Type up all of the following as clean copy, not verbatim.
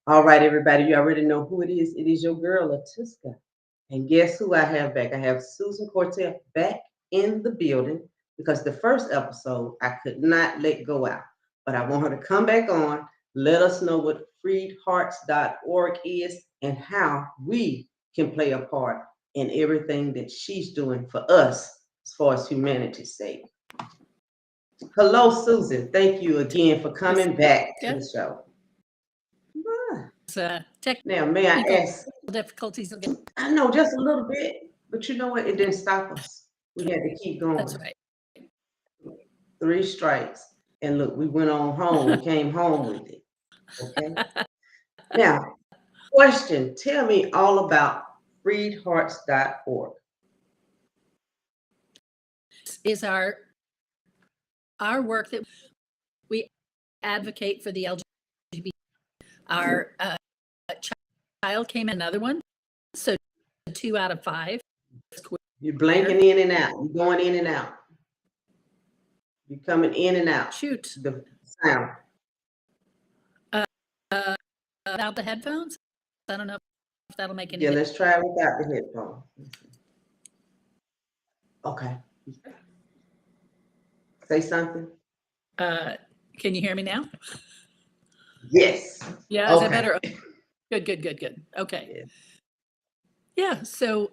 All right, everybody, you already know who it is. It is your girl, Latiska. And guess who I have back? I have Susan Cottrell back in the building because the first episode I could not let go out. But I want her to come back on, let us know what freedhearts.org is and how we can play a part in everything that she's doing for us as far as humanity's sake. Hello, Susan. Thank you again for coming back to the show. Ah. Now, may I Technical ask? difficulties again. I know just a little bit, but you know what? It didn't stop us. We had to keep That's going. right. 3 strikes. And look, we went on home. We came home with it. Okay. Now, question. Tell me all about freedhearts.org. Is our work that we advocate for the LGBT. Our child came in another one, so 2 out of 5. You're blanking in and out. You're going in and out. You're coming in and out. Shoot. The sound. Without the headphones? I don't know if that'll make any Yeah, difference. let's try it without the headphone. Okay. Say something. Can you hear me now? Yes. Yeah, is that better? Good. Okay. Yeah, so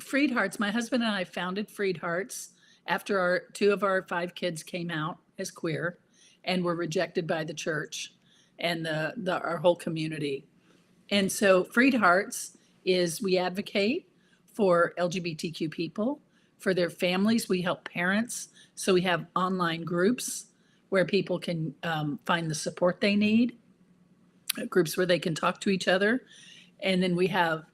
Freed Hearts, my husband and I founded Freed Hearts after 2 of our 5 kids came out as queer and were rejected by the church and our whole community. And so Freed Hearts is we advocate for LGBTQ people, for their families. We help parents. So we have online groups where people can find the support they need, groups where they can talk to each other. And then we have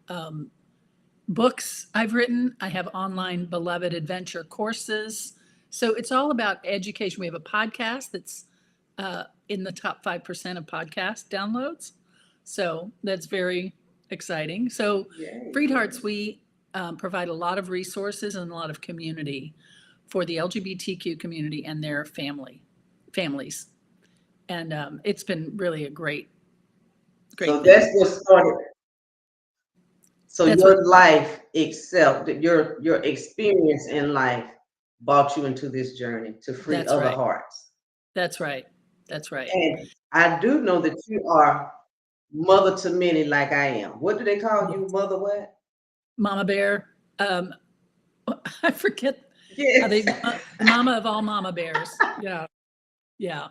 books I've written. I have online beloved adventure courses. So it's all about education. We have a podcast that's in the top 5% of podcast downloads. So that's very exciting. So Freed Hearts, we provide a lot of resources and a lot of community for the LGBTQ community and their families. And it's been really a great So thing. that's what started. So your life itself, your experience in life brought you into this journey to free other hearts. That's right. And I do know that you are mother to many like I am. What do they call you? Mother what? Mama Bear. I forget. Yes. Mama of all mama bears. Yeah.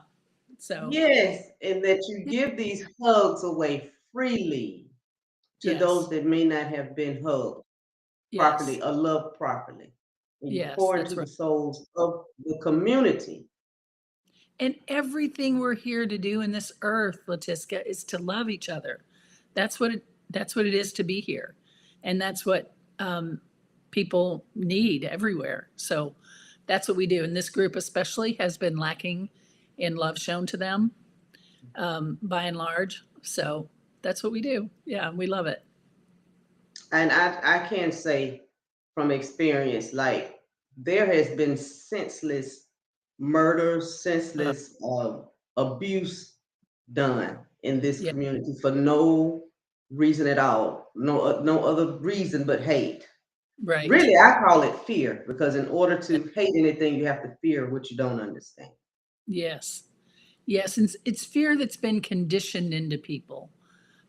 So. Yes, and that you give these hugs away freely to those that may not have been hugged properly or loved properly. And you pour into the souls of the community. And everything we're here to do in this earth, Latiska, is to love each other. That's what it is to be here, and that's what people need everywhere. So that's what we do. And this group especially has been lacking in love shown to them by and large. So that's what we do. Yeah, we love it. And I can say from experience, like there has been senseless murders, senseless abuse done in this community for no reason at all. No other reason but hate. Right. Really, I call it fear, because in order to hate anything, you have to fear what you don't understand. Yes. And it's fear that's been conditioned into people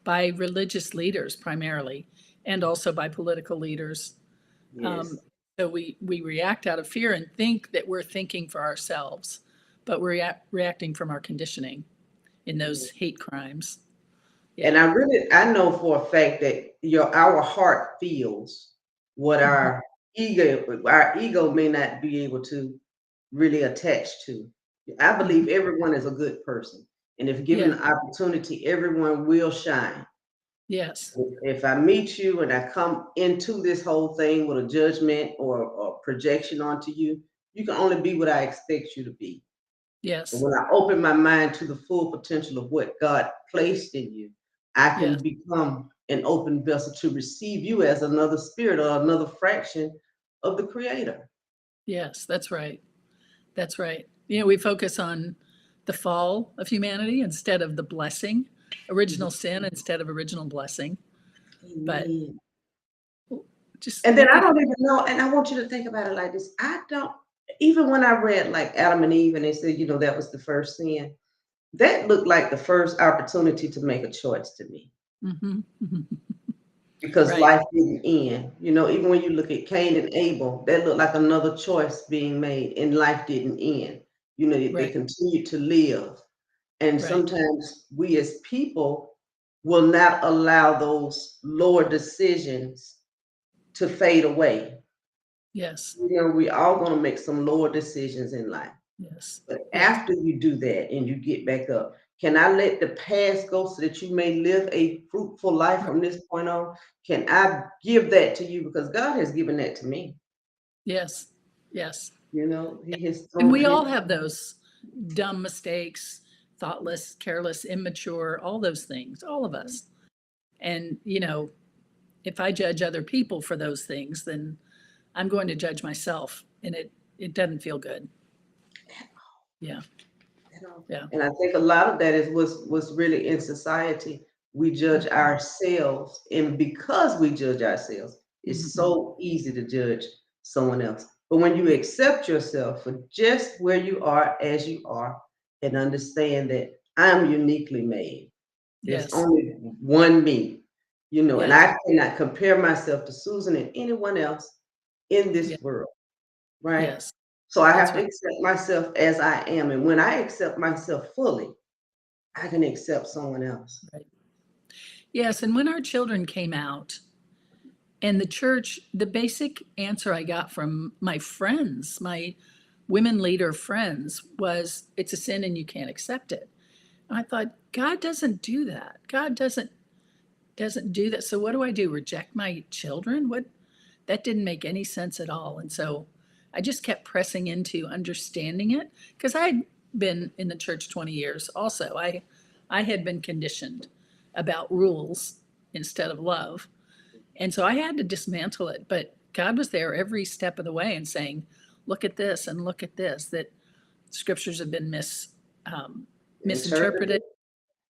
by religious leaders primarily, and also by political leaders. Yes. So we react out of fear and think that we're thinking for ourselves, but we're reacting from our conditioning in those hate crimes. Yeah. And I know for a fact that our heart feels what our ego may not be able to really attach to. I believe everyone is a good person, and if given the opportunity, everyone will shine. Yes. If I meet you and I come into this whole thing with a judgment or projection onto you, you can only be what I expect you to be. Yes. But when I open my mind to the full potential of what God placed in you, I can become an open vessel to receive you as another spirit or another fraction of the Creator. Yes, that's right. We focus on the fall of humanity instead of the blessing original sin instead of original blessing. But Amen. just And then I looking, don't even know, and I want you to think about it like this. I don't, even when I read like Adam and Eve and they said, that was the first sin, that looked like the first opportunity to make a choice to me. mhm, mhm. Because Right, life didn't end. Even when you look at Cain and Abel, that looked like another choice being made, and life didn't end. They right, continued to live. And right. sometimes we as people will not allow those lower decisions to fade away. Yes, We all going to make some lower decisions in life. yes, But yes, after you do that and you get back up, can I let the past go so that you may live a fruitful life right, from this point on? Can I give that to you? Because God has given that to me. yes, yes. He has And thrown we his. all have those dumb mistakes, thoughtless, careless, immature, all those things, all of us. And, if I judge other people for those things, then I'm going to judge myself, and it doesn't feel good. Yeah, yeah. And I think a lot of that is what's really in society. We judge ourselves, and because we judge ourselves, it's Mhm. so easy to judge someone else. But when you Yeah, accept yourself for just where you are as you are, and understand that I'm uniquely made, there's yes, only one me, and yes, I cannot compare myself to Susan and anyone else in yeah, this world, right? yes. So I That's have to right. accept myself as I am. And when I accept myself fully, I can accept someone else. Right. Yes, and when our children came out, and the church, the basic answer I got from my friends, my women leader friends, was it's a sin and you can't accept it. And I thought, God doesn't do that. God doesn't do that. So what do I do? Reject my children? What that didn't make any sense at all. And so I just kept pressing into understanding it because I had been in the church 20 years also. I had been conditioned about rules instead of love. And so I had to dismantle it, but God was there every step of the way and saying, look at this and look at this, that scriptures have been Interpret misinterpreted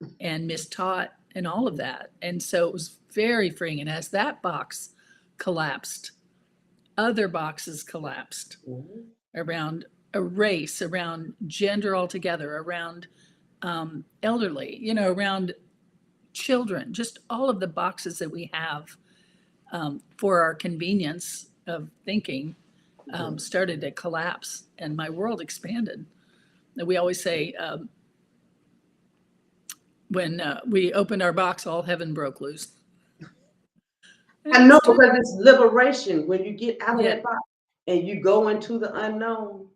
it. and mistaught and all of that. And so it was very freeing. And as that box collapsed, other boxes collapsed Mhm. around a race, around gender altogether, around elderly, around children, just all of the boxes that we have for our convenience of thinking Mhm. started to collapse and my world expanded. And we always say when we opened our box, all heaven broke loose. And I know it's true. because it's liberation when you get out of Yeah. that box and you go into the unknown.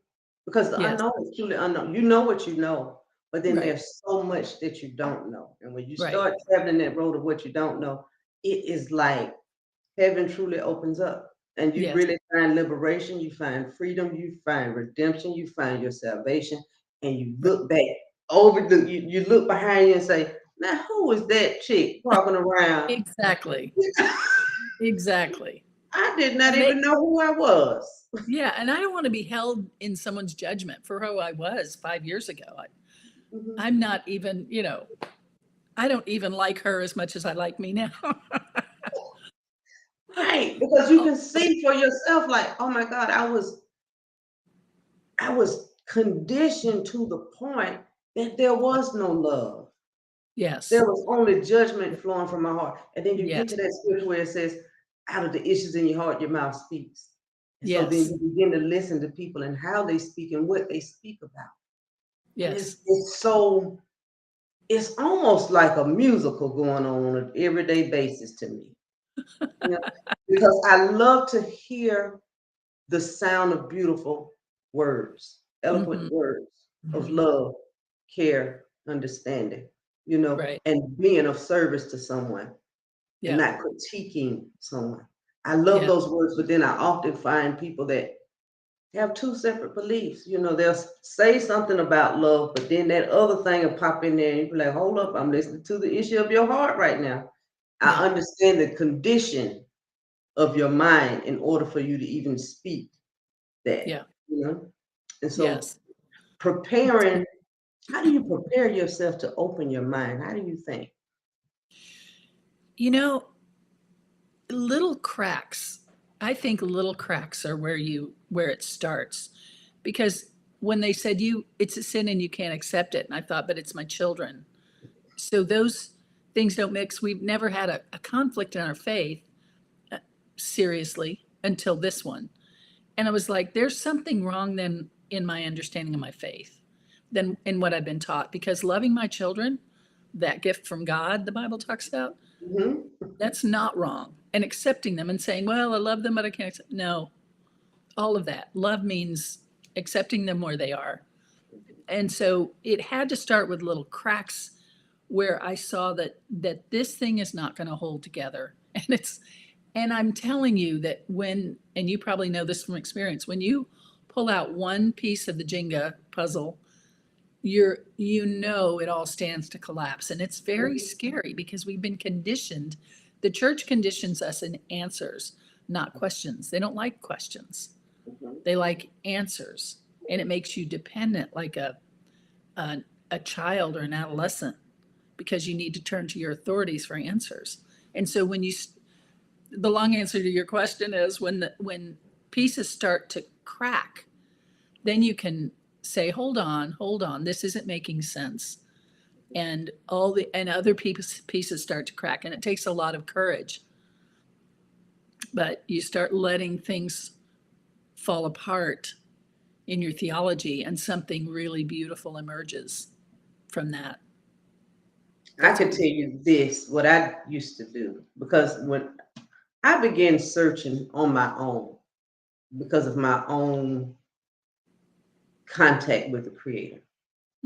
Because the Yes. unknown is truly unknown. You know what you know, but then Right. there's so much that you don't know. And when you Right. start traveling that road of what you don't know, it is like heaven truly opens up. And you Yes. really find liberation, you find freedom, you find redemption, you find your salvation, and you Right. look back over you look behind you and say, now who is that chick walking around? Exactly. Exactly. I did not And they, even know who I was. yeah. And I don't want to be held in someone's judgment for who I was 5 years ago. Mhm. I'm not even, I don't even like her as much as I like me now. Right, because you Oh, can see for yourself, like, oh my God, I was conditioned to the point that there was no love. There yes. was only judgment flowing from my heart. And then you get Yes. to that scripture where it says, out of the issues in your heart, your mouth speaks. And so then Yes. you begin to listen to people and how they speak and what they speak about. And Yes. it's almost like a musical going on an everyday basis to me. You know, because I love to hear the sound of beautiful words, Hmm. eloquent words of Hmm. love, care, understanding, Right. and being of service to someone and Yeah. not critiquing someone. I love Yeah. those words, but then I often find people that have two separate beliefs. They'll say something about love, but then that other thing will pop in there and you be like, hold up, I'm listening to the issue of your heart right now. Yeah. I understand the condition of your mind in order for you to even speak that, Yeah. you know? And so Yes. preparing, how do you prepare yourself to open your mind? How do you think? You know, little cracks. I think little cracks are where it starts. Because when they said it's a sin and you can't accept it, and I thought, but it's my children. So those things don't mix. We've never had a conflict in our faith, seriously, until this one. And I was like, there's something wrong then in my understanding of my faith than in what I've been taught. Because loving my children, that gift from God, the Bible talks about, that's not wrong. And accepting them and saying, well, I love them, but I can't accept. No, all of that. Love means accepting them where they are. And so it had to start with little cracks where I saw that this thing is not going to hold together. And I'm telling you that and you probably know this from experience, when you pull out one piece of the Jenga puzzle, it all stands to collapse. And it's very scary because we've been conditioned. The church conditions us in answers, not questions. They don't like questions. They like answers. And it makes you dependent like a child or an adolescent, because you need to turn to your authorities for answers. And so the long answer to your question is when pieces start to crack, then you can say, hold on, this isn't making sense. And other pieces start to crack. And it takes a lot of courage. But you start letting things fall apart in your theology, and something really beautiful emerges from that. I can tell you this, what I used to do, because when I began searching on my own, because of my own contact with the Creator,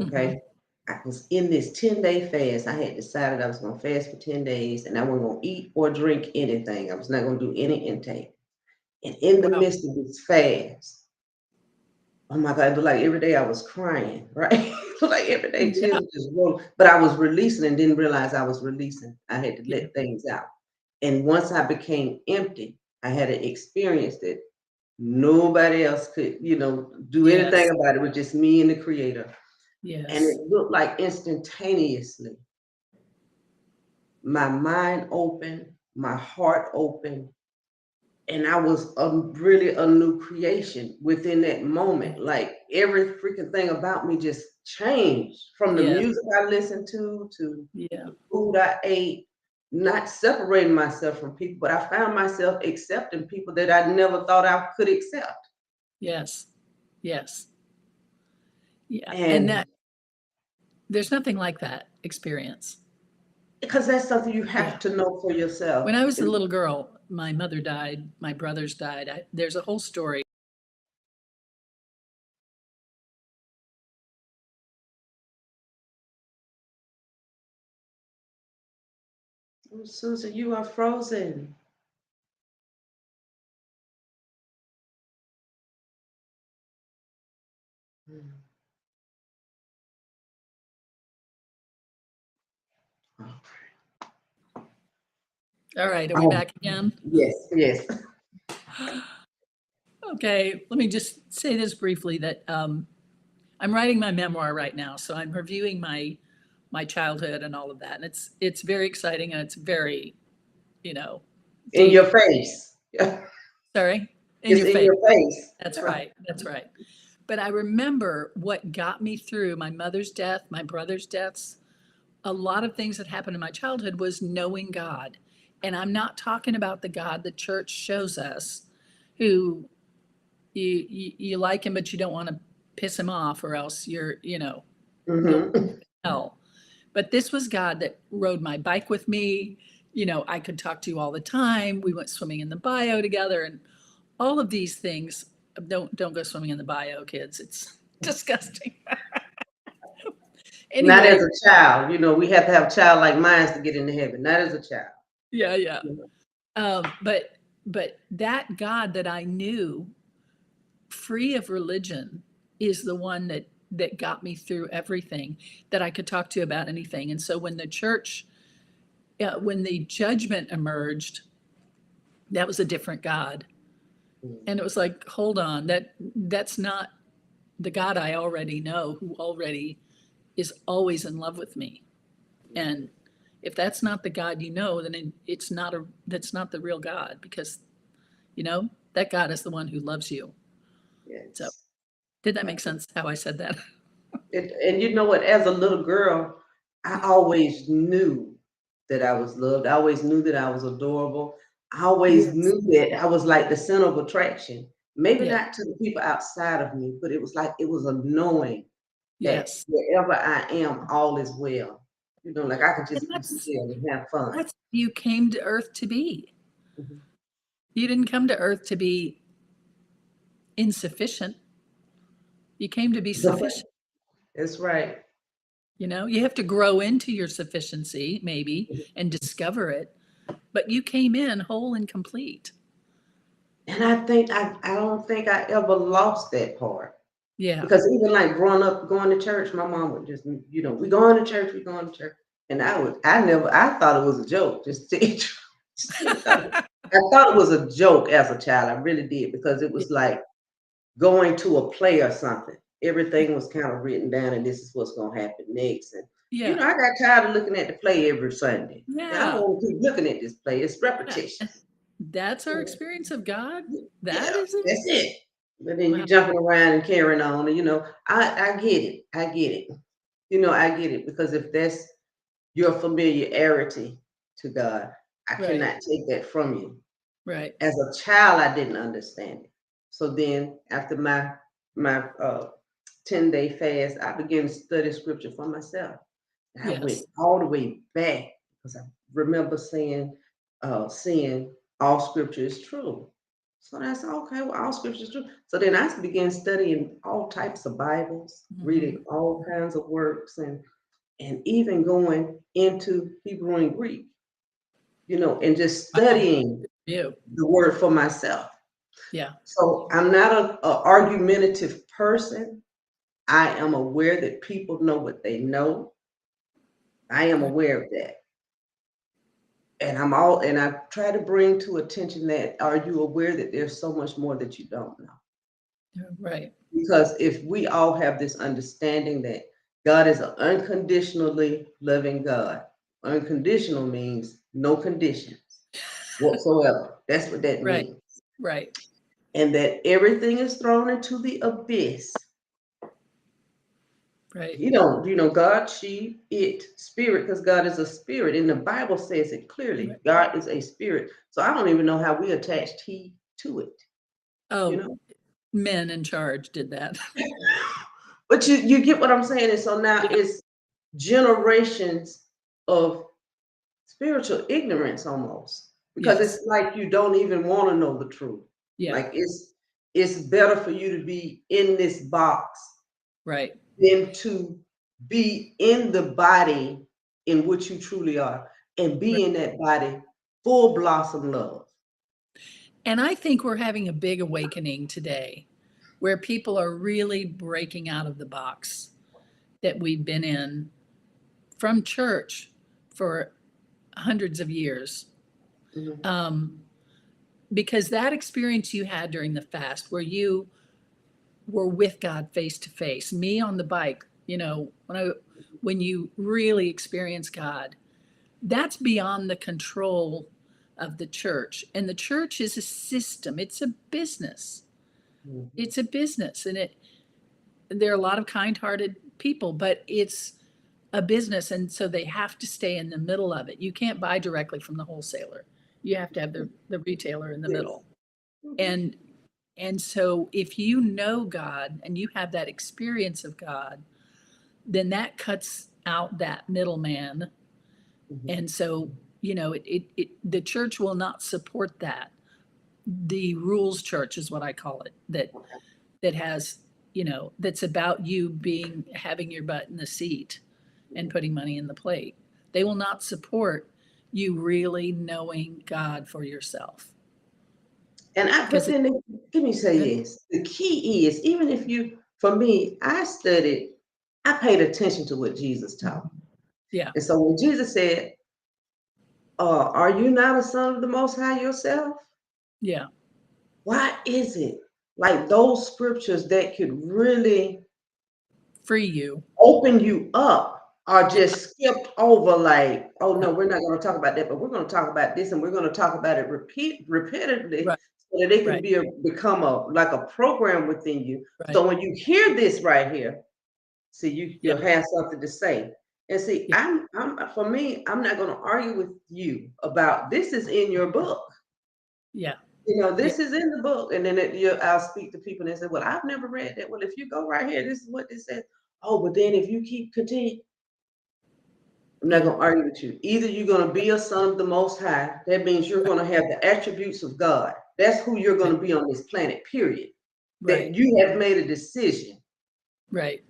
okay? I was in this 10-day fast. I had decided I was going to fast for 10 days, and I wasn't going to eat or drink anything. I was not going to do any intake. And in the midst of this fast, oh my God, it looked like every day I was crying, right? It looked like every day tears were just rolling. But I was releasing and didn't realize I was releasing. I had to let things out. And once I became empty, I had an experience that nobody else could, do anything about it. It was just me and the Creator. Yes. And it looked like instantaneously, my mind opened, my heart opened, and I was really a new creation within that moment. Like every freaking thing about me just changed, from the music I listened to the food I ate, not separating myself from people, but I found myself accepting people that I never thought I could accept. Yes. Yeah. And that there's nothing like that experience. Because that's something you have to know for yourself. When I was a little girl, my mother died, my brothers died. There's a whole story. Oh, Susan, you are frozen. All right, are we back again? Yes. Okay, let me just say this briefly, that I'm writing my memoir right now, so I'm reviewing my childhood and all of that, and it's very exciting, and it's very, in your face. Sorry, in your face. That's right. But I remember what got me through my mother's death, my brother's deaths. A lot of things that happened in my childhood was knowing God. And I'm not talking about the God the church shows us, who you like him, but you don't want to piss him off, or else you're, hell. But this was God that rode my bike with me. I could talk to all the time. We went swimming in the bayou together, and all of these things. Don't go swimming in the bayou, kids. It's disgusting. Anyway, not as a child. We have to have childlike minds to get into heaven. Not as a child. Yeah. But that God that I knew, free of religion, is the one that got me through everything, that I could talk to about anything. And so when the church, when the judgment emerged, that was a different God. And it was like, hold on, that's not the God I already know, who already is always in love with me. And If that's not the God you know, then that's not the real God, because that God is the one who loves you. So Yes. did that make sense how I said that? And you know what? As a little girl, I always knew that I was loved. I always knew that I was adorable. I always Yes. knew that I was like the center of attraction. Maybe Yeah. not to the people outside of me, but it was like it was a knowing that Yes. wherever I am, all is well. Like I could And just be sincere and have fun. that's you came to earth to be. Mhm. You didn't come to earth to be insufficient. You came to be sufficient. That's right. You have to grow into your sufficiency, maybe, and discover it, but you came in whole and complete. And I don't think I ever lost that part. Yeah. Because even like growing up, going to church, my mom would just, we going to church, we going to church. And I thought it was a joke, just to tell you the truth. I thought it was a joke as a child. I really did, because it Yeah. was like going to a play or something. Everything was kind of written down, and this is what's going to happen next. And, Yeah. I got tired of looking at the play every Sunday. I don't Yeah. want to keep looking at this play. It's Yeah. repetition. That's our experience of God. That Yeah, is it. that's it. But then you Wow. jumping around and carrying on, and I get it. I get it. I get it, because if that's your familiarity to God, I Right. cannot take that from you. Right. As a child, I didn't understand it. So then, after my 10-day fast, I began to study scripture for myself. And I went Yes. all the way back, because I remember seeing all scripture is true. So that's okay. Well, all scripture is true. So then I began studying all types of Bibles, Mhm. reading all kinds of works, and even going into Hebrew and Greek, and just Wow. studying You. the word for myself. Yeah. So I'm not a argumentative person. I am aware that people know what they know. I am Right. aware of that. And I try to bring to attention that, are you aware that there's so much more that you don't know? Right. Because if we all have this understanding that God is an unconditionally loving God, unconditional means no conditions whatsoever. That's what that Right. means. Right. And that everything is thrown into the abyss. Right. God, she, it, spirit, because God is a spirit. And the Bible says it clearly. Right. God is a spirit. So I don't even know how we attached he to it, you Oh, know? men in charge did that. But you get what I'm saying? And so now Yeah. it's generations of spiritual ignorance almost. Because Yes. it's like you don't even want to know the truth. Yeah. Like it's better for you to be in this box Right. than to be in the body in which you truly are, and Right. be in that body full blossom love. And I think we're having a big awakening today where people are really breaking out of the box that we've been in from church for hundreds of years. Mhm. Um, because that experience you had during the fast, where you were with God face to face, me on the bike, when you really experience God, that's beyond the control of the church. And the church is a system, it's a business. Mhm. It's a business, and there are a lot of kind-hearted people, but it's a business, and so they have to stay in the middle of it. You can't buy directly from the wholesaler. You have to have the retailer in the Yes. middle. Mhm. And so if you know God and you have that experience of God, then that cuts out that middleman. Mhm. And so, the church will not support that. The rules church is what I call it, Okay. that has, that's about you having your butt in the seat and Mhm. putting money in the plate. They will not support you really knowing God for yourself. But Because then let me say this. The key is, even if for me, I paid attention to what Jesus taught. yeah, And so when Jesus said, are you not a son of the Most High yourself? yeah, Why is it like those scriptures that could really free you. open you up or Yeah. just skipped over like, oh no, we're not going to talk about that, but we're going to talk about this and we're going to talk about it repetitively Right. so that it can Right. become a like a program within you. Right. So when you hear this right here, see Yeah. you'll have something to say. And see, Yeah. I'm for me, I'm not going to argue with you about this is in your book. Yeah. Yeah. This is in the book. And then I'll speak to people and they say, well, I've never read that. Well, if you go right here, this is what this says. Oh, but then if you keep continue, I'm not Yeah. going to argue with you. Either you're going to be a son of the Most High. That means you're going to have the attributes of God. That's who you're going Right. to be on this planet, period. That Right. you have made a decision Right.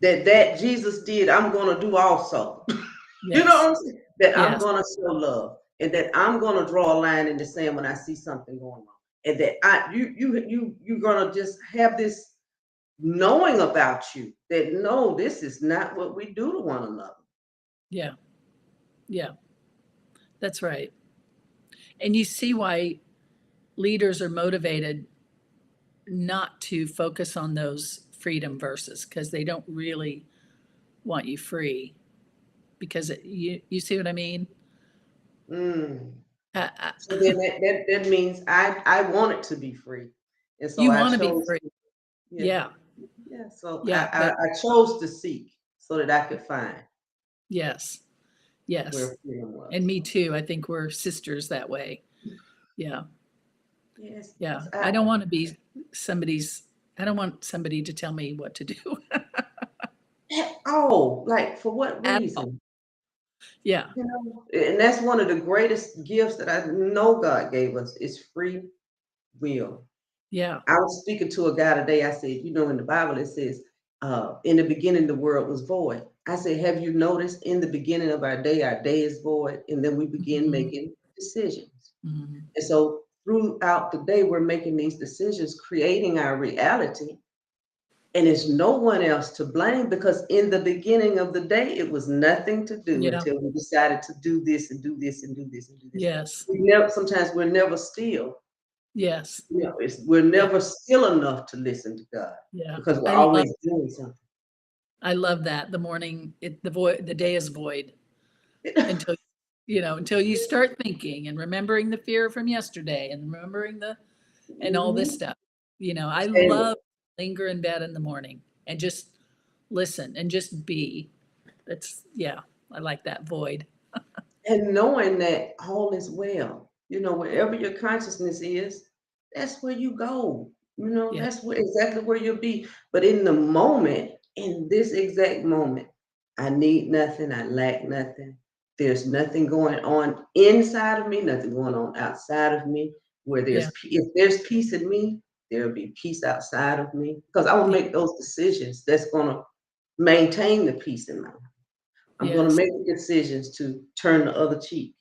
that Jesus did, I'm going to do also. You know Yes. what I'm saying? That I'm Yes. going to show love and that I'm going to draw a line in the sand when I see something going on. And that you're going to just have this knowing about you that no, this is not what we do to one another. Yeah. Yeah. That's right. And you see why leaders are motivated not to focus on those freedom verses because they don't really want you free. Because you see what I mean? Mm. So I then that means I want it to be free. And so you I want to be chose, free. yeah, Yeah. yeah. So Yeah. But I chose to seek so that I could find yes. Yes. where freedom And was. me too. I think we're sisters that way. Yeah. Yes, Yeah. yes. I don't want to be somebody's, I don't want somebody to tell me what to do Oh, like for what at all. reason? Yeah. And that's one of the greatest gifts that I know God gave us is free will. Yeah. I was speaking to a guy today. I said, in the Bible it says, in the beginning the world was void. I said, have you noticed in the beginning of our day is void, and then we begin Mhm. making decisions. Mhm. And so throughout the day, we're making these decisions, creating our reality. And it's no one else to blame because in the beginning of the day, it was nothing to do Yeah. until we decided to do this and do this and do this and do this. Yes. Sometimes we're never still. Yes. We're Yeah. never still enough to listen to God Yeah. because we're I love always doing something. I love that. The morning the day is void until until you start thinking and remembering the fear from yesterday and remembering and all this Mhm. stuff. I And love linger in bed in the morning and just listen and just be. That's yeah, I like that void. and knowing that all is well, wherever your consciousness is, that's where you go. Yeah. That's exactly where you'll be. But in the moment, in this exact moment, I need nothing, I lack nothing. There's nothing going on inside of me, nothing going on outside of me. Where Yeah. if there's peace in me, there'll be peace outside of me. Because I will Yeah. make those decisions that's gonna maintain the peace in my life. I'm going to Yes. make the decisions to turn the other cheek.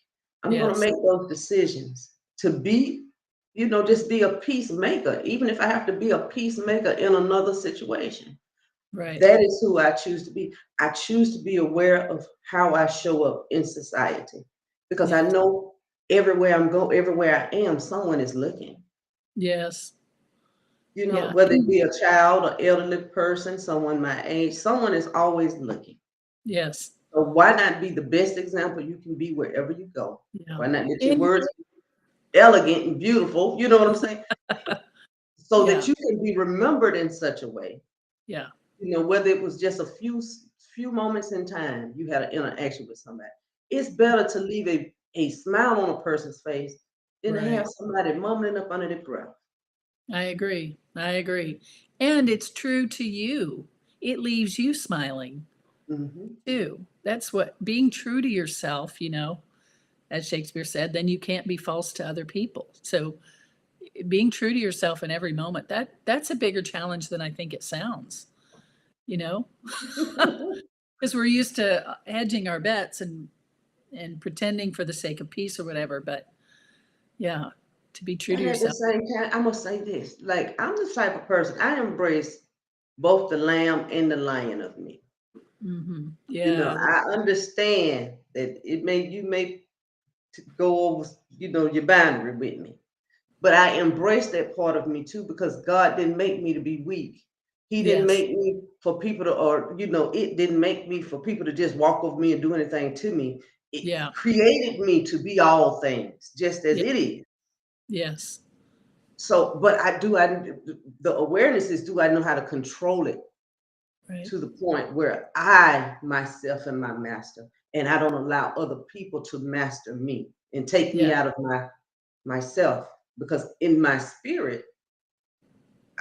I'm going to Yes. make those decisions to be, just be a peacemaker, even if I have to be a peacemaker in another situation. Right. That is who I choose to be. I choose to be aware of how I show up in society because I Yes. know everywhere I am, someone is looking. Yes. Yeah. Whether it be a child, or elderly person, someone my age, someone is always looking. Yes. So why not be the best example you can be wherever you go? Yeah. Why not let your And words be elegant and beautiful? You know what I'm saying? So that yeah. you can be remembered in such a way. Yeah. Whether it was just a few moments in time you had an interaction with somebody. It's better to leave a smile on a person's face than to have Right. somebody mumbling up under their breath. I agree. I agree. And it's true to you. It leaves you smiling Hmm. too. That's what being true to yourself, as Shakespeare said, then you can't be false to other people. So being true to yourself in every moment, that's a bigger challenge than I think it sounds, you know? Because we're used to hedging our bets and pretending for the sake of peace or whatever. But yeah, to be true to And at the yourself. same time, I must say this: like I'm the type of person I embrace both the lamb and the lion of me. Yeah. I understand that you may go over, your boundary with me, but I embrace that part of me too because God didn't make me to be weak. He didn't Yes. make me for people to, or, it didn't make me for people to just walk over me and do anything to me. It Yeah. created me to be all things, just as Yeah. it is. Yes. So, but the awareness is, do I know how to control it Right. to the point where I myself am my master and I don't allow other people to master me and take me Yeah. out of myself, because in my spirit,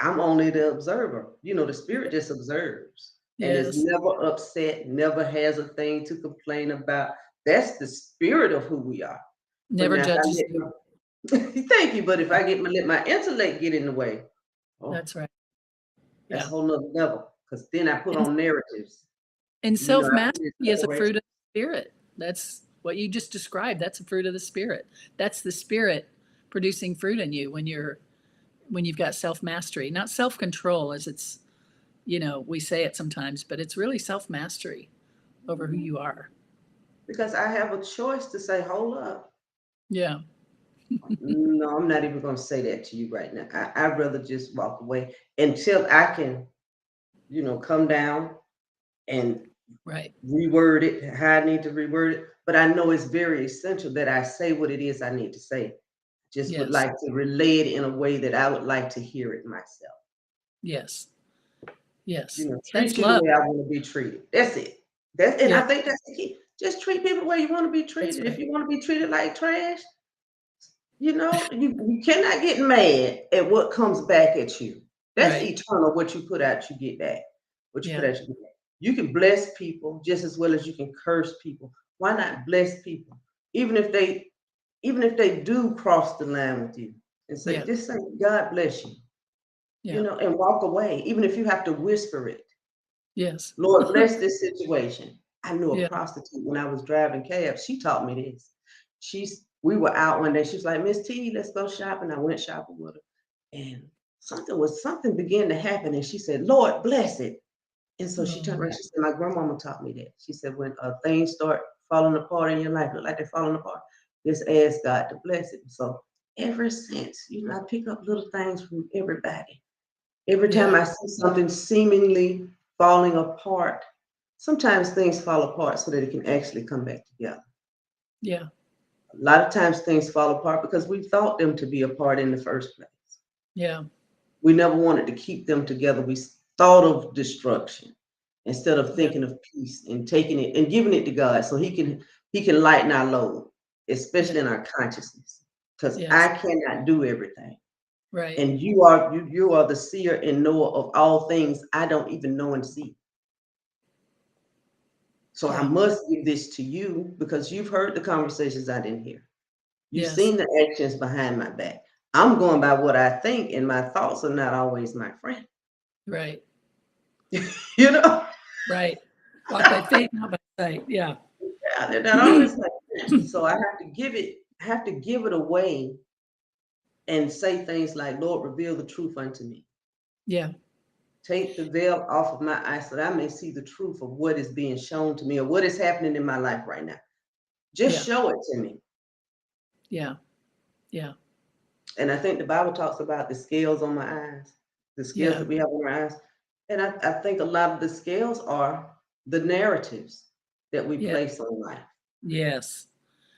I'm only the observer. The spirit just observes and is Yes. never upset, never has a thing to complain about. That's the spirit of who we are. But Never now, if I judges let you. thank you. But if Yeah. I let my intellect get in the way, oh, That's right. that's a Yeah. whole nother level. Because then I put And on narratives. self I put mastery in is a separation. fruit of the spirit. That's what you just described. That's a fruit of the spirit. That's the spirit producing fruit in you when you've got self mastery, not self control as it's, we say it sometimes, but it's really self mastery over who Mhm. you are. Because I have a choice to say, hold up. Yeah. No, I'm not even going to say that to you right now. I'd rather just walk away until I can, come down and Right. reword it how I need to reword it. But I know it's very essential that I say what it is I need to say. Just would Yes. like to relay it in a way that I would like to hear it myself. Yes. Yes. Treat That's you the love. way I want to be treated. That's it. And Yeah. I think that's the key. Just treat people the way you want to be That's treated. If right. you want to be treated like trash, you cannot get mad at what comes back at you. That's Right. eternal. What you put out, you get back. What you put Yeah. out, you get back. You can bless people just as well as you can curse people. Why not bless people? Even if they even if they do cross the line with you, and Yeah. just say, God bless you, Yeah. and walk away, even if you have to whisper it. Yes. Lord, bless this situation. I knew a Yeah. prostitute when I was driving cabs. She taught me this. We were out one day. She's like, Miss T, let's go shopping. I went shopping with her. And something began to happen. And she said, Lord, bless it. And so she turned Oh, around. She said, my grandmama taught me that. She said, when things start falling apart in your life, look like they're falling apart, just ask God to bless it. So ever since, I pick up little things from everybody. Every time yeah. I see something seemingly falling apart, sometimes things fall apart so that it can actually come back together. Yeah. A lot of times things fall apart because we thought them to be apart in the first place. Yeah. We never wanted to keep them together. We thought of destruction instead of Yeah. thinking of peace and taking it and giving it to God so he can lighten our load, Yeah. especially in our consciousness. Because Yes. I cannot do everything. Right. And you are the seer and knower of all things I don't even know and see. So I Yeah. must give this to you because you've heard the conversations I didn't hear. You've Yes. seen the actions behind my back. I'm going by what I think, and my thoughts are not always my friend. Right. You know, Right. Walk by faith, not by sight. Yeah. Yeah, they're not always my friend. So I have to give it away and say things like, Lord, reveal the truth unto me. Yeah. Take the veil off of my eyes so that I may see the truth of what is being shown to me or what is happening in my life right now. Just Yeah. show it to me. Yeah. Yeah. And I think the Bible talks about the scales on my eyes, the scales Yeah. that we have on our eyes. And I think a lot of the scales are the narratives that we Yeah. place on life, Yes.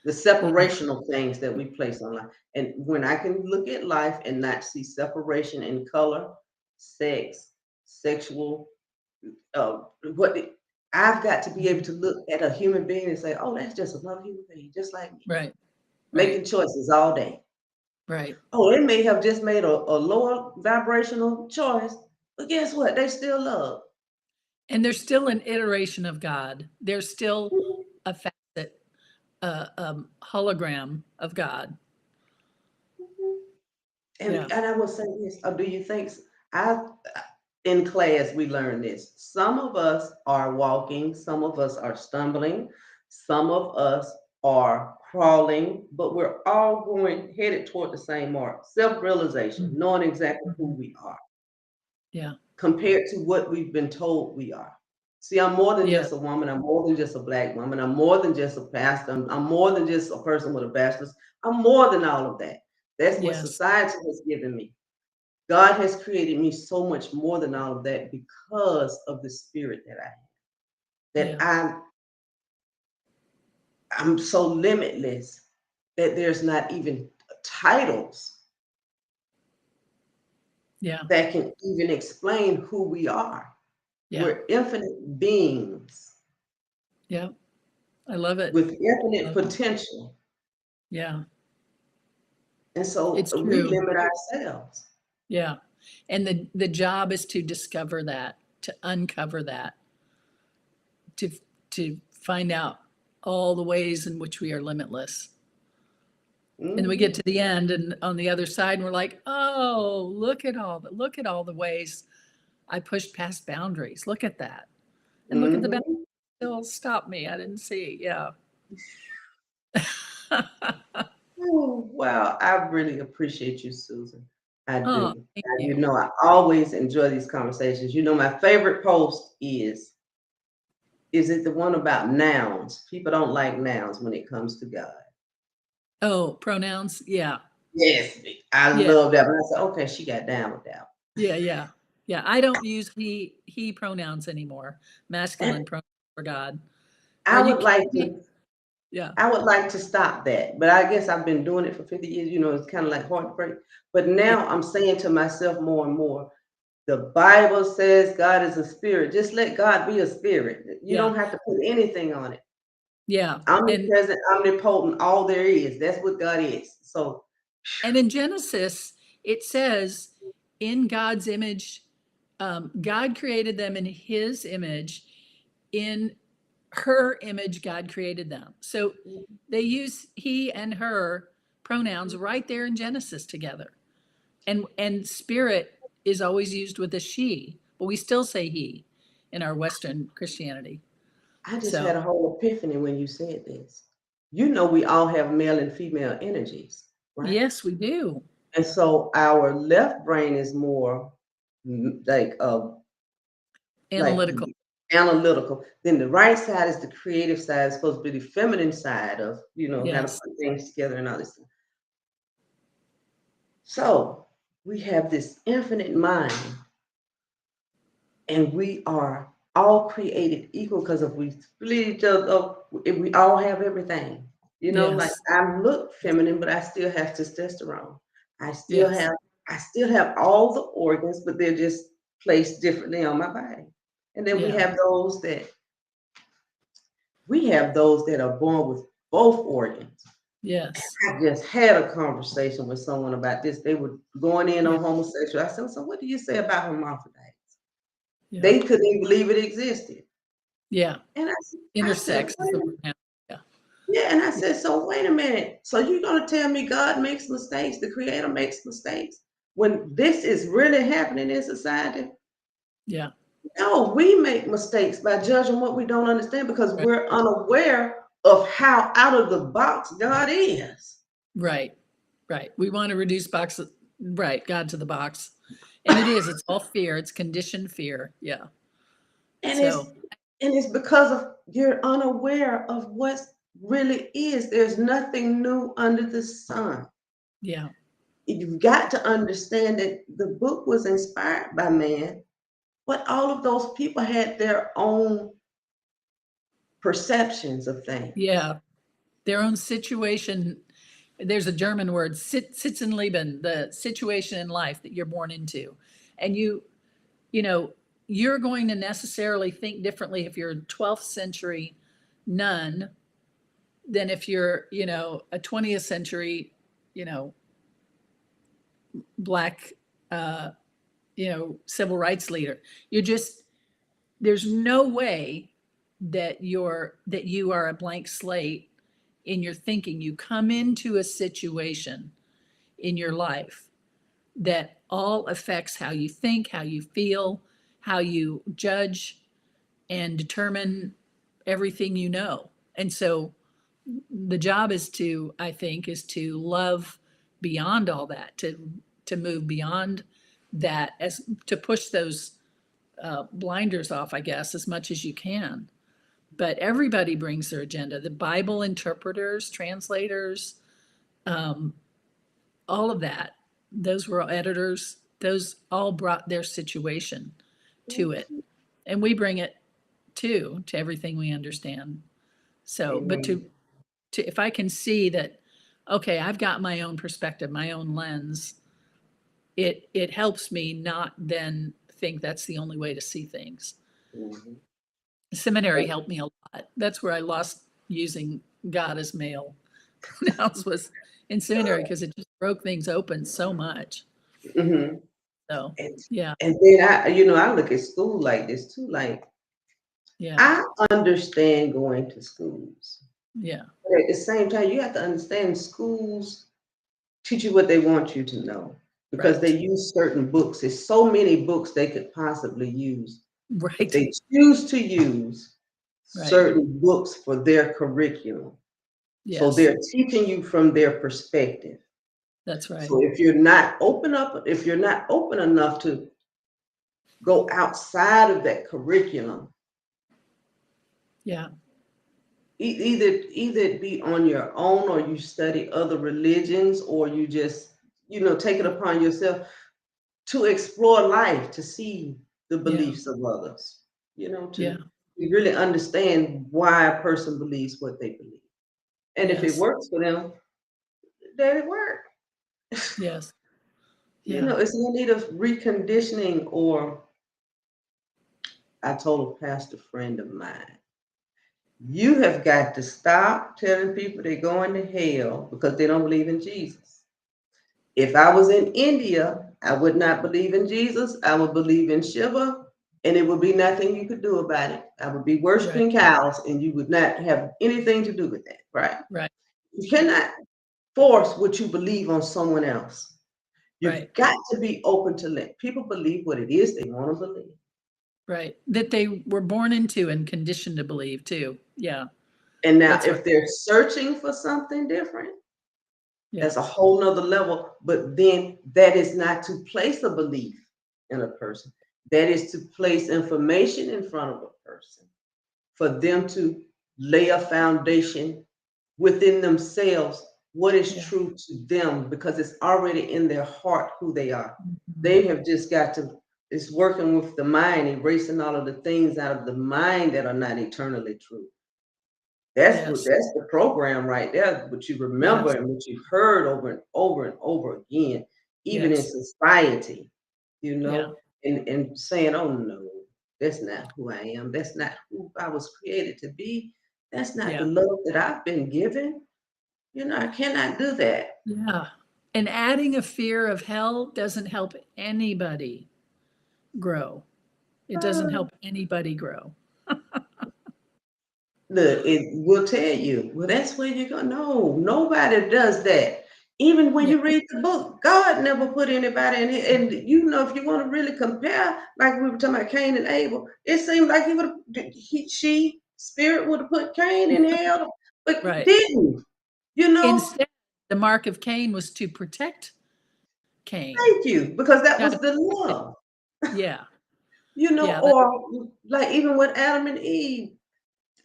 the Yeah. separational things that we place on life. And when I can look at life and not see separation in color, sex, sexual, uh, what it- I've got to be able Mhm. to look at a human being and say, oh, that's just another human being, just like me, Right. Right. making choices all day. Right. Oh, they may have just made a lower vibrational choice, but guess what? They still love. And there's still an iteration of God. There's still a facet, hologram of God. And Yeah. and I will say this, do you think I in class we learned this. Some of us are walking, some of us are stumbling, some of us are crawling, but we're all going headed toward the same mark. Self-realization, Mhm. knowing exactly who Mhm. we are Yeah. compared to what we've been told we are. See, I'm more than Yeah. just a woman. I'm more than just a black woman. I'm more than just a pastor. I'm more than just a person with a bachelor's. I'm more than all of that. That's what Yes. society has given me. God has created me so much more than all of that because of the spirit that I have. That Yeah. I'm so limitless that there's not even titles Yeah. that can even explain who we are. Yeah. We're infinite beings Yeah. I love it. with infinite potential. Yeah. And so It's we true. limit ourselves. Yeah. And the job is to discover that, to uncover that, to to find out all the ways in which we are limitless. And we get Mhm. to the end and on the other side and we're like, "Oh, look at all the ways I pushed past boundaries. Look at that." And look at the boundaries Mhm. still stop me. I didn't see. Yeah. Oh, wow. I really appreciate you, Susan. I Oh, do. thank And you. I always enjoy these conversations. My favorite post is it the one about nouns? People don't like nouns when it comes to God. Oh, pronouns. Yeah. Yes, I Yeah. love that. But I said, okay, she got down with that. Yeah. Yeah. Yeah. I don't use he pronouns anymore. And Masculine pronouns for God. Are I you would like kidding me? to Yeah. I would like to stop that, but I guess I've been doing it for 50 years. It's kind of like heartbreak. But Yeah. now I'm saying to myself more and more, the Bible says God is a spirit. Just let God be a spirit. You Yeah. don't have to put anything on it. Yeah. And Omnipresent, omnipotent, all there is. That's what God is. So, and in Genesis, it says, in God's image, God created them in his image. In her image, God created them. So they use he and her pronouns right there in Genesis together. And spirit is always used with a she, but we still say he in our Western Christianity. I just So had a whole epiphany when you said this. We all have male and female energies, right? yes, we do. And so our left brain is more like Analytical. the analytical. Then the right side is the creative side. It's supposed to be the feminine side of how to Yes. put things together and all this stuff. So we have this infinite mind, and we are all created equal because if we split each other up, if we all have everything. Like Yes. I look feminine, but I still have testosterone. I still Yes. have I still have all the organs, but they're just placed differently on my body. And then Yeah. we have those that are born with both organs. Yes. I just had a conversation with someone about this. They were going in Yeah. on homosexual. I said, so what do you say about hermaphrodites? Yeah. They couldn't even believe it existed. Yeah. And I said, Intersex is wait the a minute. pronoun. Yeah. Yeah, and I Yeah. said, so wait a minute. So you're gonna tell me God makes mistakes, the creator makes mistakes when this is really happening in society? Yeah. No, we make mistakes by judging what we don't understand because Right. we're unaware of how out of the box God is. Right. Right. We want to reduce box, right, God to the box. And it is, it's all fear. It's conditioned fear. Yeah. And it's So, and it's because of you're unaware of what really is. There's nothing new under the sun. yeah. You've got to understand that the book was inspired by man, but all of those people had their own perceptions of things. Yeah. Their own situation. There's a German word, Sitzenleben, the situation in life that you're born into. And you know, you're going to necessarily think differently if you're a 12th century nun than if you're, a 20th century, you know, black, uh, civil rights leader. You're just, there's no way that you are a blank slate in your thinking. You come into a situation in your life that all affects how you think, how you feel, how you judge and determine everything you know. And so the job is to, I think, is to love beyond all that, to move beyond that, as to push those blinders off, I guess, as much as you can. But everybody brings their agenda. The Bible interpreters, translators, um, all of that. Those were all editors. those all brought their situation to it. And we bring it too, to everything we understand. So, but Amen. to if I can see that, okay, I've got my own perspective, my own lens, it helps me not then think that's the only way to see things. Mhm. Seminary helped me a lot. That's where I lost using God as male pronouns, was in seminary, because it just broke things open so much. Mhm. So And yeah, and then I look at school like this too. Like yeah, I understand going to schools, yeah, but at the same time, you have to understand schools teach you what they want you to know because they right, use certain books. There's so many books they could possibly use, but right, they choose to use right. certain books for their curriculum. So Yes, they're teaching you from their perspective. that's right. So if you're not open enough to go outside of that curriculum, Yeah, either it be on your own or you study other religions or you just, take it upon yourself to explore life, to see the yeah, beliefs of others, yeah, to really understand why a person believes what they believe. And if it yes, works for them, then it works. yes, yeah, It's no need of reconditioning. Or I told a pastor friend of mine, you have got to stop telling people they're going to hell because they don't believe in Jesus. If I was in India, I would not believe in Jesus. I would believe in Shiva, and it would be nothing you could do about it. I would be right, worshiping cows, and you would not have anything to do with that, right? right, You right, cannot force what you believe on someone else. You've right, got to be open to let people believe what it is they want to believe. right. That they were born into and conditioned to believe too. Yeah, And now, that's right. if they're searching for something different, Yeah, that's a whole nother level. But then that is not to place a belief in a person. That is to place information in front of a person for them to lay a foundation within themselves, what is yeah. true to them, because it's already in their heart who they are. Mhm. They have just got to, it's working with the mind, erasing all of the things out of the mind that are not eternally true. Yes, That's the program right there, what you remember yes, and what you've heard over and over and over again, even in yes, society, yeah, and saying, oh no, that's not who I am. That's not who I was created to be. That's not the yeah, love that I've been given. I cannot do that. yeah. And adding a fear of hell doesn't help anybody grow. It doesn't Uh, help anybody grow. Look, it will tell you, well, that's where you're going. No, nobody does that. Even when Yeah, you read the book, God never put anybody in here. And if you want to really compare, like we were talking about Cain and Abel, it seemed like spirit would have put Cain in hell, but right. didn't. You know, Instead, the mark of Cain was to protect Cain. Thank you, because that God was the protected. love. Yeah, yeah, that, Or like even with Adam and Eve,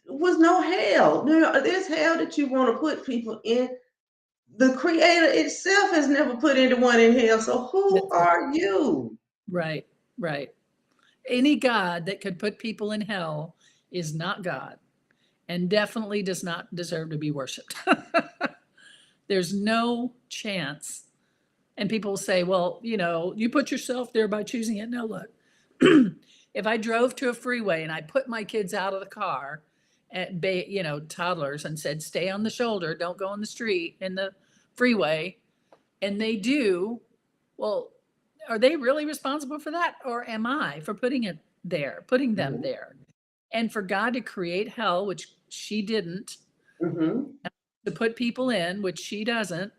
was no hell. There's hell that you want to put people in. The creator itself has never put anyone in hell. So who that's right. are you? Right, right. Any God that could put people in hell is not God and definitely does not deserve to be worshiped. There's no chance. And people say, well, you put yourself there by choosing it. No, look, if I drove to a freeway and I put my kids out of the car at toddlers, and said, stay on the shoulder, don't go on the street in the freeway, and they do, well, are they really responsible for that? Or am I for putting them Mhm, there? And for God to create hell, which she didn't, mhm. to put people in, which she doesn't,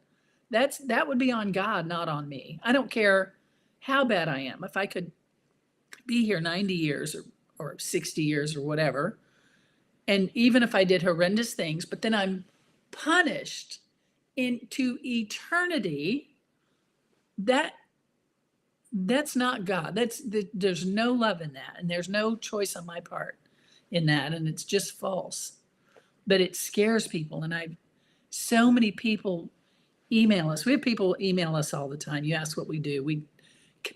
that would be on God, not on me. I don't care how bad I am. If I could be here 90 years or 60 years or whatever, and even if I did horrendous things, but then I'm punished into eternity, that that's not God. There's no love in that, and there's no choice on my part in that, and it's just false. But it scares people, and I've so many people email us. We have people email us all the time. You ask what we do. We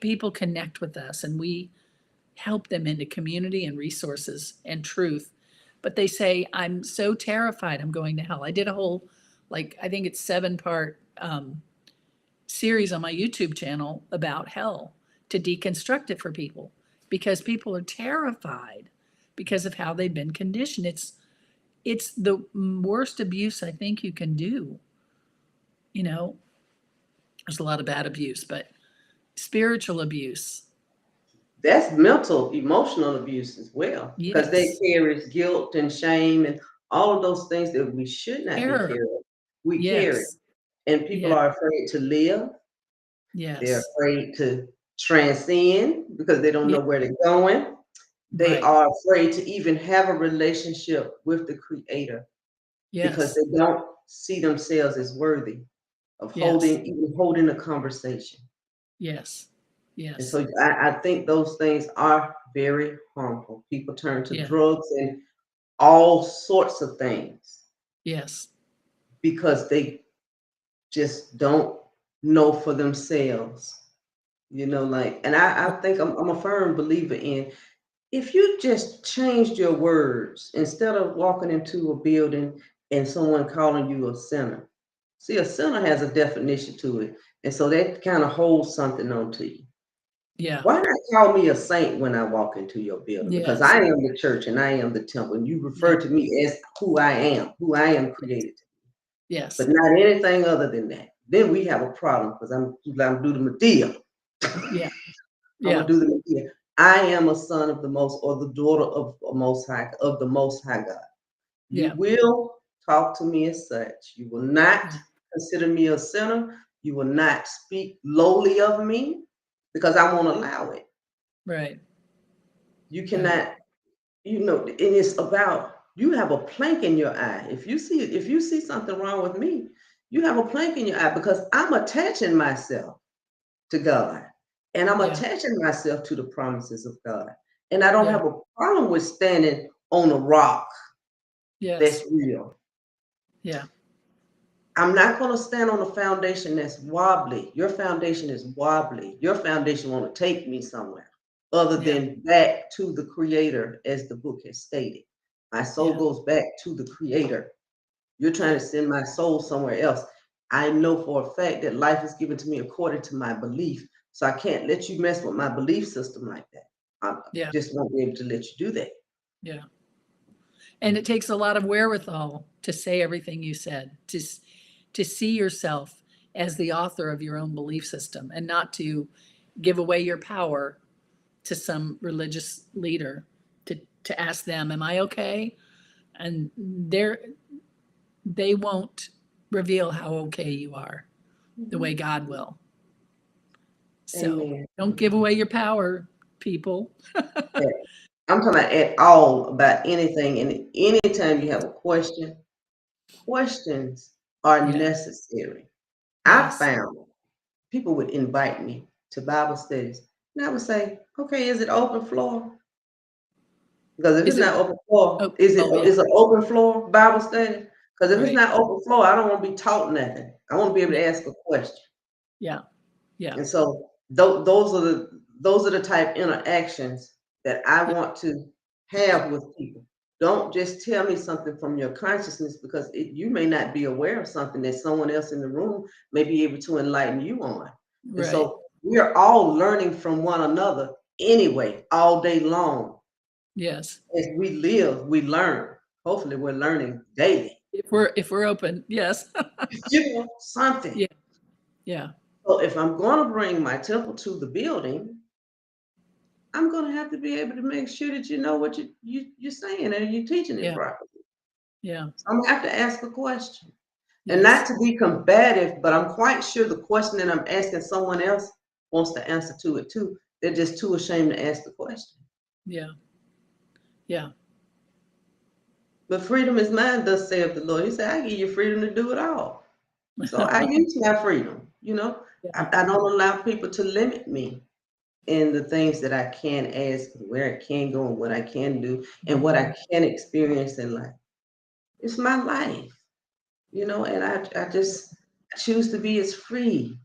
people connect with us and we help them into community and resources and truth. But they say, I'm so terrified I'm going to hell. I did a whole, like, I think it's 7-part series on my YouTube channel about hell to deconstruct it for people because people are terrified because of how they've been conditioned. It's the worst abuse I think you can do. You know, there's a lot of bad abuse, but spiritual abuse. That's mental, emotional abuse as well, because they Yes. carry guilt and shame and all of those things that we should not be Terror. carrying. We carry, Yes. and people Yeah. are afraid to live. They're Yes. afraid to transcend because they don't Yeah. know where they're going. They Right. are afraid to even have a relationship with the Creator because Yes. they don't see themselves as worthy of Yes. even holding a conversation. Yes. And Yes. so I think those things are very harmful. People turn to Yeah. drugs and all sorts of things Yes. because they just don't know for themselves. Like, and I think I'm a firm believer in, if you just changed your words instead of walking into a building and someone calling you a sinner. See, a sinner has a definition to it. And so that kind of holds something onto you. Yeah. Why not call me a saint when I walk into your building? Because Yes. I am the church and I am the temple. And you Yeah. refer to me as who I am created, Yes. but not anything other than that. Then we have a problem because I'm do the Medea. Yeah. I'm Yeah. gonna do the Medea. I am a son of the most, or the daughter of the most high God. You Yeah. will talk to me as such. You will not Yeah. consider me a sinner. You will not speak lowly of me because I won't allow it. Right. You Right. cannot, and it's about, you have a plank in your eye. If you see something wrong with me, you have a plank in your eye because I'm attaching myself to God and I'm Yeah. attaching myself to the promises of God. And I don't Yeah. have a problem with standing on a rock that's Yes. real. Yeah. I'm not going to stand on a foundation that's wobbly. Your foundation is wobbly. Your foundation want to take me somewhere other Yeah. than back to the Creator, as the book has stated. My soul Yeah. goes back to the Creator. You're trying to send my soul somewhere else. I know for a fact that life is given to me according to my belief. So I can't let you mess with my belief system like that. I Yeah. just won't be able to let you do that. Yeah. And it takes a lot of wherewithal to say everything you said, to see yourself as the author of your own belief system and not to give away your power to some religious leader to ask them, am I okay? And they won't reveal how okay you are the way God will. So Amen. don't give away your power, people. Yeah. I'm talking about at all about anything. And anytime you have a question, questions are Yeah. necessary. I Yes. found people would invite me to Bible studies, and I would say, "Okay, is it open floor? Because if Is it's it? not open floor, Oh, is it oh yeah. is an open floor Bible study? Because if it's Right. not open floor, I don't want to be taught nothing. I want to be able Yeah. to ask a question." Yeah. Yeah. And so those are the type interactions that I Yeah. want to have with people. Don't just tell me something from your consciousness because you may not be aware of something that someone else in the room may be able to enlighten you on. And Right. so we are all learning from one another anyway, all day long. Yes. As we live, we learn. Hopefully, we're learning daily. If we're open, yes. Something. Yeah. Yeah. So if I'm going to bring my temple to the building, I'm going to have to be able to make sure that you know what you're saying and you're teaching it Yeah. properly. Yeah. So I'm going to have to ask a question. And not Yes. to be combative, but I'm quite sure the question that I'm asking someone else wants the answer to it too. They're just too ashamed to ask the question. Yeah. Yeah. But freedom is mine, thus saith the Lord. He said, I give you freedom to do it all. So I use my freedom. Yeah. I don't allow people to limit me in the things that I can ask, where I can go, and what I can do, and what I can experience in life. It's my life, and I just choose to be as free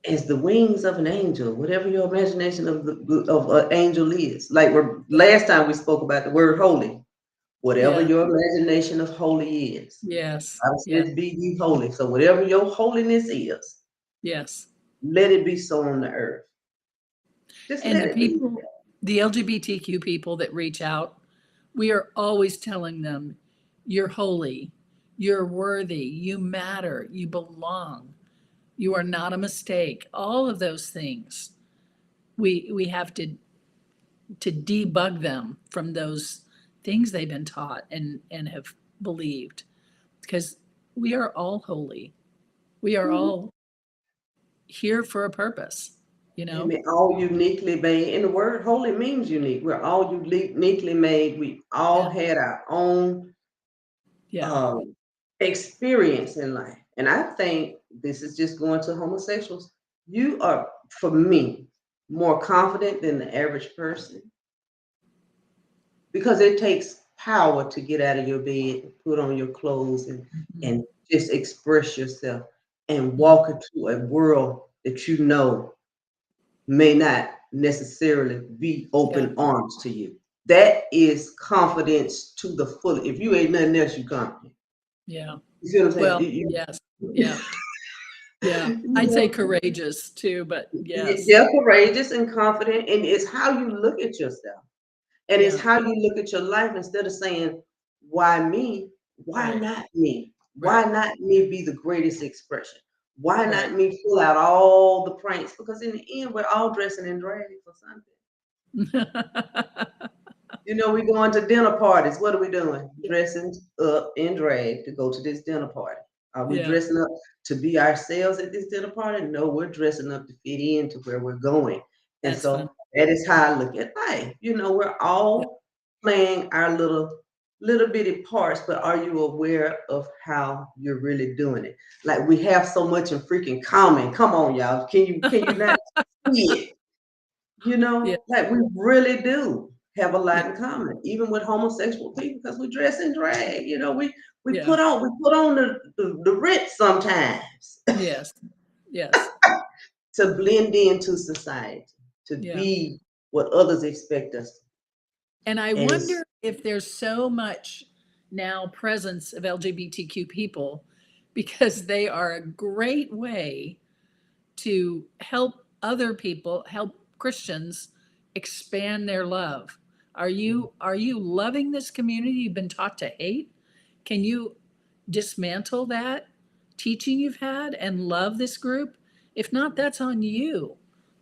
as the wings of an angel, whatever your imagination of an angel is. Like last time we spoke about the word holy, whatever Yeah. your imagination of holy is. Yes. Bible Yes. says, be ye holy. So whatever your holiness is, Yes. let it be so on the earth. Just And let the it be. people, the LGBTQ people that reach out, we are always telling them, you're holy, you're worthy, you matter, you belong, you are not a mistake. All of those things. We have to debug them from those things they've been taught and have believed, because we are all holy. We are Mhm. all here for a purpose, you know? Amen. All uniquely made. And the word holy means unique. We're all uniquely made. We all Yeah. had our own Yeah. um, experience in life. And I think this is just going to homosexuals. You are, for me, more confident than the average person because it takes power to get out of your bed, put on your clothes, Mhm. and just express yourself and Mhm. walk into a world that you know may not necessarily be Yeah. open arms to you. That is confidence to the full. If you ain't nothing else, you confident. Yeah. You see what I'm saying? Well, yes. Yeah. Yeah. You I'd say know, courageous too, but yes. they're courageous and confident, and it's how you look at yourself, and it's Yeah. how you look at your life instead of saying, "Why me? Why Right. not me? Why Right. not me be the greatest expression? Why Right. not me pull out all the pranks?" Because in the end, we're all dressing in drag for something. You know, we going to dinner parties. What are we doing? Dressing up in drag to go to this dinner party. Are we Yeah. dressing up to be ourselves at this dinner party? No, we're dressing up to fit into where we're going. And That's fun. so that is how I look at life. You know, we're Yeah. all playing our little bitty parts, but are you aware of how you're really doing it? Like we have so much in freaking common. Come on, y'all. Can you not see it? You Yeah. know, like we really do have a lot in common, even with homosexual people, because we dress in drag. You know, we Yeah. put on the Ritz sometimes Yes. Yes. to blend into society, to Yeah. be what others expect us to. And I And it's wonder if there's so much now presence of LGBTQ people because they are a great way to help other people, help Christians expand their love. Are you loving this community you've been taught to hate? Can you dismantle that teaching you've had and love this group? If not, that's on you.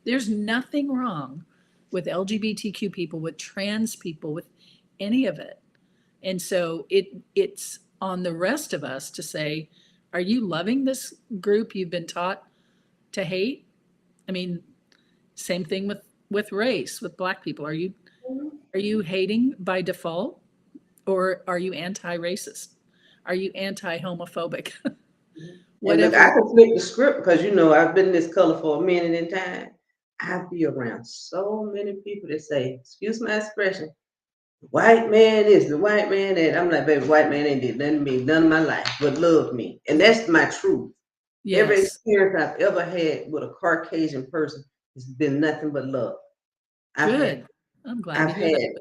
There's nothing wrong with LGBTQ people, with trans people, with any of it. And so it's on the rest of us to say, are you loving this group you've been taught to hate? I mean, same thing with race, with black people. Are you hating by default, or are you anti-racist? Are you anti-homophobic? and look, Whatever. I can flip the script because you know I've been this color for a minute in time. I be around so many people that say, excuse my expression, white man is the white man that I'm like, baby, white man ain't did nothing to me, none of my life, but love me. And that's my truth. Every Yes. experience I've ever had with a Caucasian person has been nothing but love. I've had, Good. I'm glad I've to hear had,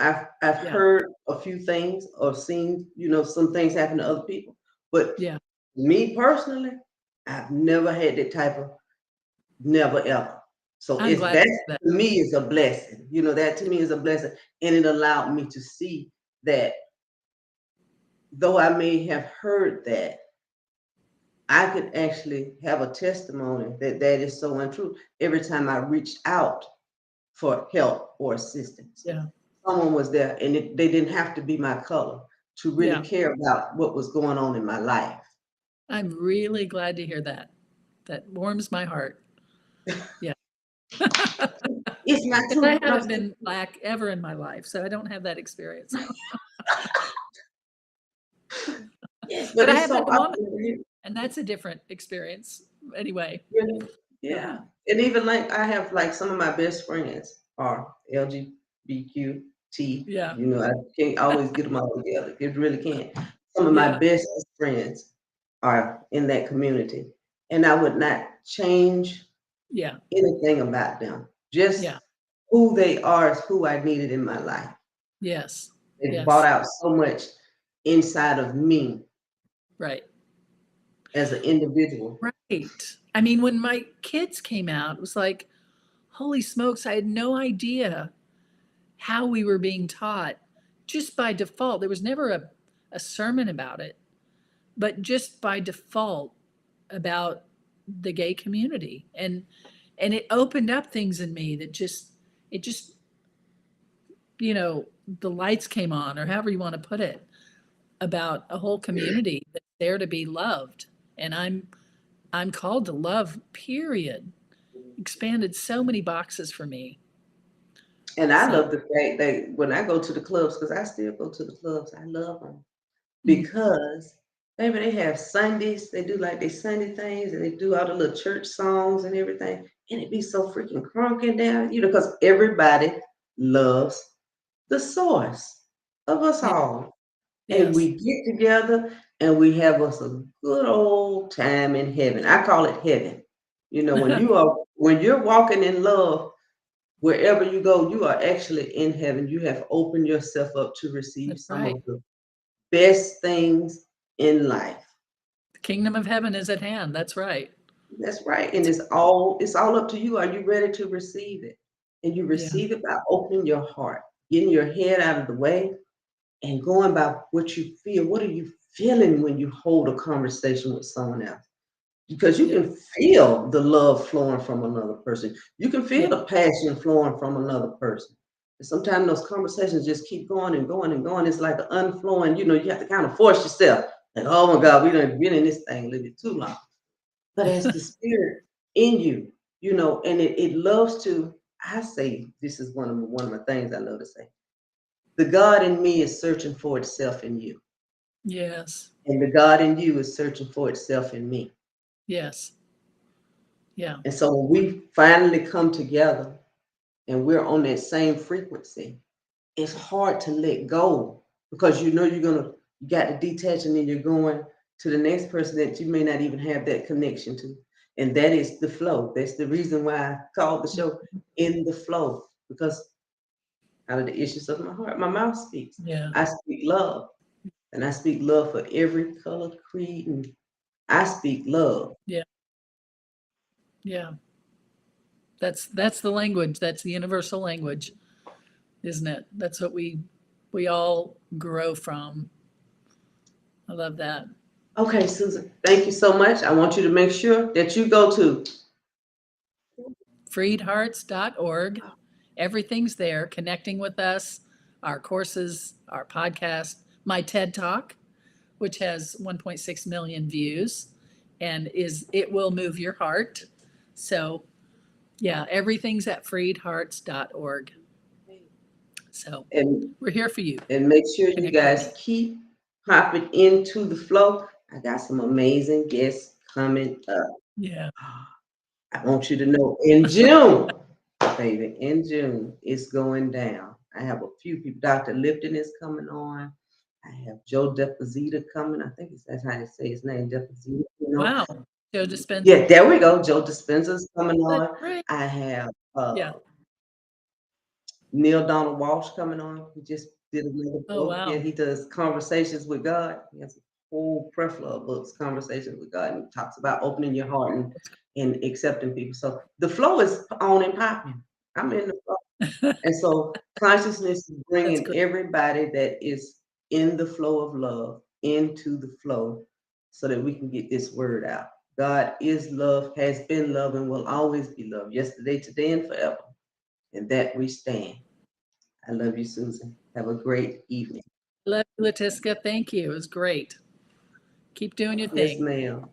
that. I've Yeah. heard a few things or seen, some things happen to other people. But Yeah. me personally, I've never had that type of never ever. So I'm it's glad to that hear that. to me is a blessing. That to me is a blessing. And it allowed me to see that though I may have heard that, I could actually have a testimony that that is so untrue every time I reached out for help or assistance. Yeah. Someone was there, and they didn't have to be my color to really Yeah. care about what was going on in my life. I'm really glad to hear that. That warms my heart. Yeah. It's not Because I true. haven't been black ever in my life, so I don't have that experience. Yes, But but I it's have so been a woman, often. and that's a different experience. Anyway. Yeah, yeah. And even like I have like some of my best friends are LGBTQ. Yeah. I can't always get them all together. It really can't. Some of my Yeah. best friends are in that community. and I would not change Yeah. anything about them. Just Yeah. who they are is who I needed in my life. Yes. It brought Yes. out so much inside of me Right. as an individual. Right. I mean, when my kids came out, it was like, holy smokes, I had no idea how we were being taught just by default. There was never a sermon about it, but just by default about the gay community. And it opened up things in me that it just, the lights came on, or however you want to put it, about a whole community that's there to be loved. And I'm called to love, period. Expanded so many boxes for me. And I So, love the fact that when I go to the clubs, because I still go to the clubs, I love them mm, because maybe they have Sundays, they do like they Sunday things, and they do all the little church songs and everything, and it be so freaking crunking down, because everybody loves the source of us yeah, all. And yes, we get together and we have us a good old time in heaven. I call it heaven. When you're walking in love, wherever you go, you are actually in heaven. You have opened yourself up to receive that's some right. of the best things in life. The kingdom of heaven is at hand. That's right. That's right. And That's, it's all up to you. Are you ready to receive it? And you yeah, receive it by opening your heart, getting your head out of the way, and going by what you feel. What are you feeling when you hold a conversation with someone else? Because you yeah, can feel the love flowing from another person. You can yeah, feel the passion flowing from another person. And sometimes those conversations just keep going and going and going. It's like an unflowing, you have to kind of force yourself. Like, oh my God, we done been in this thing a little bit too long. But as the spirit in you, and it loves to, I say, this is one of my things I love to say. The God in me is searching for itself in you. yes, And the God in you is searching for itself in me. yes, yeah, And so when we finally come together and we're on that same frequency, it's hard to let go because you got to detach, and then you're going to the next person that you may not even have that connection to. And that is the flow. That's the reason why I called the show In the Flow, because out of the issues of my heart, my mouth speaks. yeah, I speak love, and I speak love for every color, creed, and I speak love. yeah, yeah. That's the language. That's the universal language, isn't it? That's what we all grow from. I love that. Okay, Susan, thank you so much. I want you to make sure that you go to Freedhearts.org. Everything's there, connecting with us, our courses, our podcast, my TED Talk, which has 1.6 million views and it will move your heart. So, yeah, everything's at freedhearts.org. So, and we're here for you. and make sure you Connect with guys me. keep popping into the flow. I got some amazing guests coming up. Yeah. I want you to know in June, baby, in June, it's going down. I have a few people. Dr. Lipton is coming on. I have Joe Deposita coming. I think that's how you say his name, Deposita. Wow. Joe Dispenza. Yeah, there we go. Joe Dispenza's coming That's on. right. I have Yeah. Neil Donald Walsh coming on. He just did another Oh, book. Yeah, wow. he does Conversations with God. He has a whole plethora of books, Conversations with God, and he talks about opening your heart and accepting people. So the flow is on and popping. I'm in the flow. And so consciousness is That's bringing great. everybody that is in the flow of love into the flow so that we can get this word out. God is love, has been love, and will always be love, yesterday, today, and forever. And that we stand. I love you, Susan. Have a great evening. Love you, Letiska. Thank you. It was great. Keep doing your Yes, thing. ma'am.